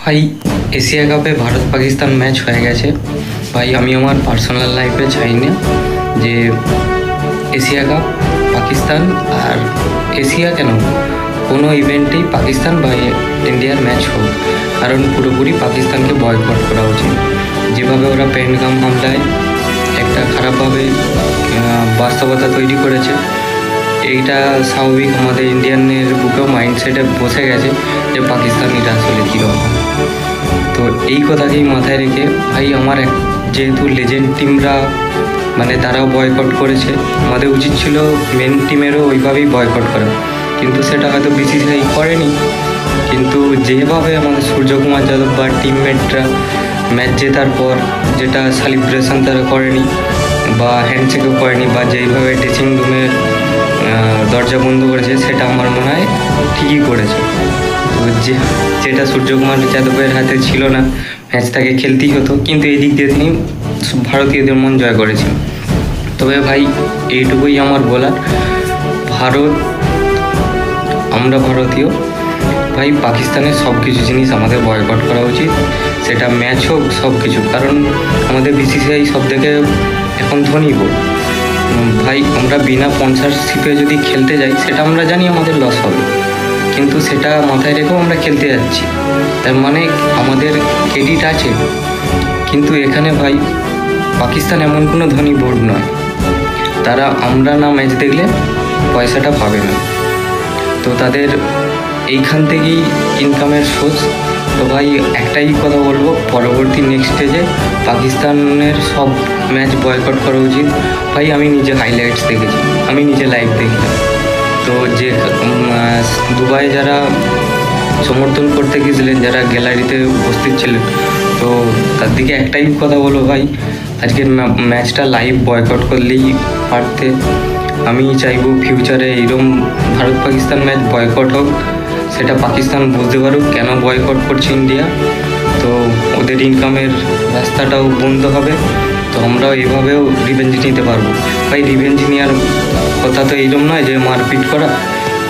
ভাই, এশিয়া কাপে ভারত পাকিস্তান ম্যাচ হয়ে গেছে। ভাই, আমি আমার পার্সোনাল লাইফে চাই না যে এশিয়া কাপ পাকিস্তান আর এশিয়া কেন কোনো ইভেন্টেই পাকিস্তান বা ইন্ডিয়ার ম্যাচ হোক, কারণ পুরোপুরি পাকিস্তানকে বয়কট করা উচিত। যেভাবে ওরা পেহেলগাম হামলায় একটা খারাপভাবে বাস্তবতা তৈরি করেছে, এইটা স্বাভাবিক আমাদের ইন্ডিয়ানের বুকেও মাইন্ডসেটে বসে গেছে যে পাকিস্তানিরা আসলে কীরকম। তো এই কথাকেই মাথায় রেখে ভাই, আমার যেহেতু লেজেন্ড টিমরা মানে তারাও বয়কট করেছে, আমাদের উচিত ছিল মেন টিমেরও ওইভাবেই বয়কট করা, কিন্তু সেটা হয়তো বিসিসিআই করেনি। কিন্তু যেভাবে আমাদের সূর্যকুমার যাদব বা টিমমেটরা ম্যাচ জেতার পর যেটা সেলিব্রেশন তারা করেনি বা হ্যান্ডশেকও করেনি, বা যেইভাবে ড্রেসিং রুমের দরজা বন্ধ করেছে, সেটা আমার মনে হয় ঠিকই করেছে। তো যেটা সূর্যকুমার যাদবের হাতে ছিল না, ম্যাচটাকে খেলতেই হতো, কিন্তু এই দিক দিয়ে তিনি ভারতীয়দের মন জয় করেছেন। তবে ভাই, এইটুকুই আমার বলার, আমরা ভারতীয় ভাই, পাকিস্তানের সব কিছু জিনিস আমাদের বয়কট করা উচিত, সেটা ম্যাচ হোক, সব কিছু। কারণ আমাদের বিসিসিআই সব থেকে এখন ধনী বোর্ড ভাই, আমরা বিনা স্পন্সরশিপে যদি খেলতে যাই, সেটা আমরা জানি আমাদের লস হবে, কিন্তু সেটা মাথায় রেখেও আমরা খেলতে যাচ্ছি, তার মানে আমাদের ক্রেডিট আছে। কিন্তু এখানে ভাই, পাকিস্তান এমন কোনো ধনী বোর্ড নয়, তারা আমরা না ম্যাচ দেখলে পয়সাটা পাবে না, তো তাদের এইখান থেকেই ইনকামের সোর্স। তো ভাই, একটাই কথা বলবো, পরবর্তী নেক্সট স্টেজে পাকিস্তানের সব ম্যাচ বয়কট করা উচিত। ভাই, আমি নিজে হাইলাইটস দেখেছি, আমি নিজে লাইভ দেখলাম। তো যে দুবাই যারা সমর্থন করতে গিয়েছিলেন, যারা গ্যালারিতে উপস্থিত ছিলেন, তো তার দিকে একটাই কথা বলবো ভাই, আজকের ম্যাচটা লাইভ বয়কট করলেই পারতে। আমি চাইবো ফিউচারে এইরকম ভারত পাকিস্তান ম্যাচ বয়কট হোক, সেটা পাকিস্তান বুঝতে পারুক কেন বয়কট করছে ইন্ডিয়া, তো ওদের ইনকামের রাস্তাটাও বন্ধ হবে, তো আমরাও এভাবেও রিভেঞ্জ নিতে পারবো। ভাই, রিভেঞ্জ নেওয়ার কথা তো এইরকম নয় যে মারপিট করা,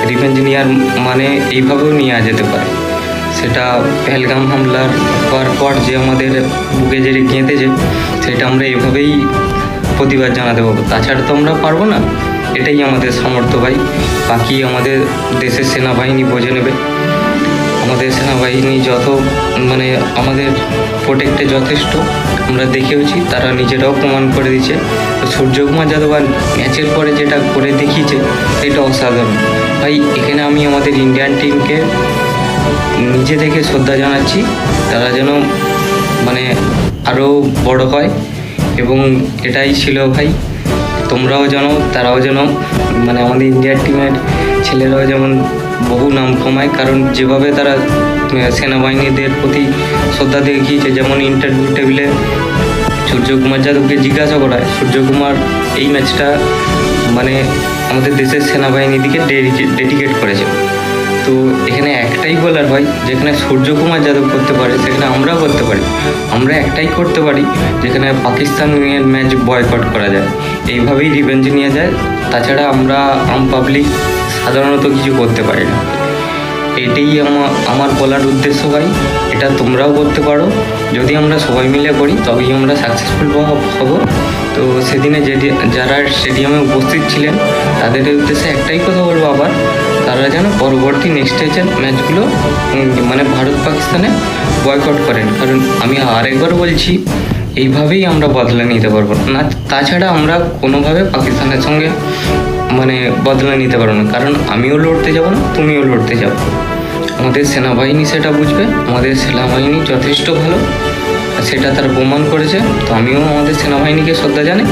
রিভেঞ্জ নেওয়ার মানে এইভাবেও নেওয়া যেতে পারে। সেটা পেহেলগাম হামলার হওয়ার পর যে আমাদের বুকে যে গেঁথেছে, সেটা আমরা এভাবেই প্রতিবাদ জানাতে পারবো, তাছাড়া তো আমরা পারবো না। এটাই আমাদের সামর্থ্য ভাই, বাকি আমাদের দেশের সেনাবাহিনী বুঝে নেবে। আমাদের সেনাবাহিনী মানে আমাদের প্রোটেক্টে যথেষ্ট, আমরা দেখেওছি, তারা নিজেরাও প্রমাণ করে দিচ্ছে। তো সূর্যকুমার যাদব ম্যাচের পরে যেটা করে দেখিয়েছে, এটা অসাধারণ ভাই। এখানে আমি আমাদের ইন্ডিয়ান টিমকে নিজে থেকে শ্রদ্ধা জানাচ্ছি, তারা যেন মানে আরও বড় হয়, এবং এটাই ছিল ভাই, তোমরাও জানো, তারাও যেন মানে আমাদের ইন্ডিয়ার টিমের ছেলেরাও যেমন বহু নাম কমায়, কারণ যেভাবে তারা সেনাবাহিনীদের প্রতি শ্রদ্ধা দেখিয়েছে। যেমন ইন্টারভিউ টেবিলে সূর্যকুমার যাদবকে জিজ্ঞাসা করায়, সূর্যকুমার এই ম্যাচটা মানে আমাদের দেশের সেনাবাহিনীর দিকে ডেডিকেট করেছে। তো এখানে একটাই বলার ভাই, যেখানে সূর্যকুমার যাদব করতে পারে, সেখানে আমরাও করতে পারি। আমরা একটাই করতে পারি, যেখানে পাকিস্তানের ম্যাচ বয়কট করা যায়, এইভাবেই রিভেঞ্জ নিয়ে যায়। তাছাড়া আমরা পাবলিক সাধারণত কিছু করতে পারি না। এটাই আমার বলার উদ্দেশ্য ভাই, এটা তোমরাও করতে পারো। যদি আমরা সবাই মিলে করি, তবেই আমরা সাকসেসফুল হব। তো সেদিনে যারা স্টেডিয়ামে উপস্থিত ছিলেন, তাদের উদ্দেশ্যে একটাই কথা বলবো আবার, তারা যেন পরবর্তী নেক্সট স্টেজের ম্যাচগুলো মানে ভারত পাকিস্তানে বয়কট করেন। কারণ আমি আরেকবার বলছি, এইভাবেই আমরা বদলা নিতে পারবো না, তাছাড়া আমরা কোনোভাবে পাকিস্তানের সঙ্গে মানে বদলা নিতে পারবো না। কারণ আমিও লড়তে যাব না, তুমিও লড়তে যাবো। আমাদের সেনাবাহিনী সেটা বুঝবে, আমাদের সেনাবাহিনী যথেষ্ট ভালো, সেটা তারা প্রমাণ করেছে। তো আমিও আমাদের সেনাবাহিনীকে শ্রদ্ধা জানাই,